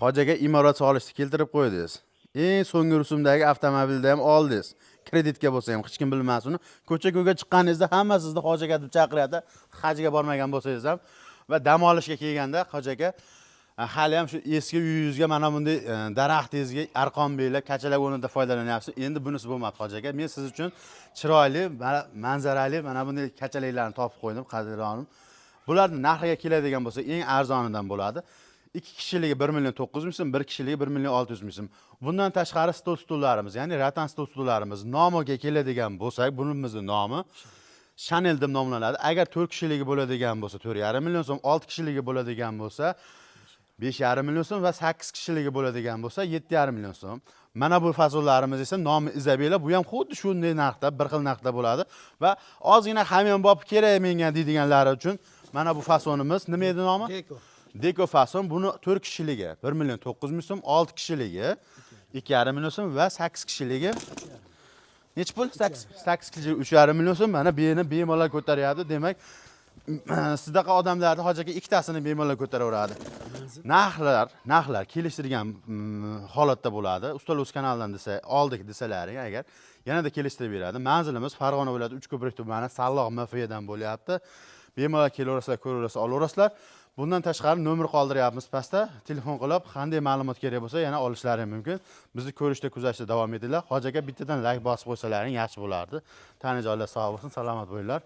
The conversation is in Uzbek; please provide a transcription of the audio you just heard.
Hojaga imorat solishni keltirib qo'ydingiz. Eng so'nggi rusumdagi avtomobilda ham oldingiz. Kreditga bo'lsa ham hech kim bilmasin. Ko'cha-ko'yga chiqqaningizda hamma sizni hojaga deb chaqiryapti. Hajga bormagan bo'lsangiz ham va dam olishga kelganda hojaga hali ham shu eski uyingizga mana bunday daraxtingizga arqon belab, kachalak o'rnida foydalanyapsiz. Endi bunisi bo'lmadi hojaga. Men siz uchun chiroyli, manzarali mana bunday kachalaklarni topib qo'ydim, qadrlanim. Bularning narxiga keladigan bo'lsa, eng arzonidan bo'ladi. 2 kishiligi 1 million 900 ming so'm, 1 kishiligi 1 million 600 ming so'm. Bundan tashqari stol-stullarimiz, ya'ni ratan stol-stullarimiz nomiga keladigan bo'lsak, bunimizning nomi Chanel deb nomlanadi. Agar 4 kishiligi bo'ladigan bo'lsa 4,5 million so'm, 6 kishiligi bo'ladigan bo'lsa 5,5 million so'm va 8 kishiligi bo'ladigan bo'lsa 7,5 million so'm. Mana bu fasonlarimiz esa nomi Izabela, bu ham xuddi shunday narxda, bir xil narxda bo'ladi va ozgina hamyonbop kerak menga deydiganlar uchun mana bu fasonimiz nima edi nomi? Deko fason. Buni 4 kishiligi 1 million 900 ming so'm, 6 kishiligi 2,5 million so'm va 8 kishiligi necha pul? 8 kishiligi 3,5 million so'm. Mana beni bemalol ko'taryapti. Demak, sizdaqa odamlarni hojaga ikkitasini bemalol ko'taraveradi. Narxlar kelishtirgan holatda bo'ladi. Ustalos kanalidan desa, oldik desalaring agar yanada kelishtirib beradi. Manzilimiz Farg'ona viloyati Uchko'prik tumani Salloq MFdan bo'lyapti. Bemalol kelaverasizlar, ko'raverasizlar, olaverasizlar. Bundan tashqari nomer qoldiryapmiz pastda. Telefon qilib, qanday ma'lumot kerak bo'lsa, yana olishlaring mumkin. Bizni ko'rishda, kuzatishda davom etinglar. Hojaga bittadan like bosib qo'ysalaring yaxshi bo'lardi. Tani joylar sog' bo'lsin, salomat bo'linglar.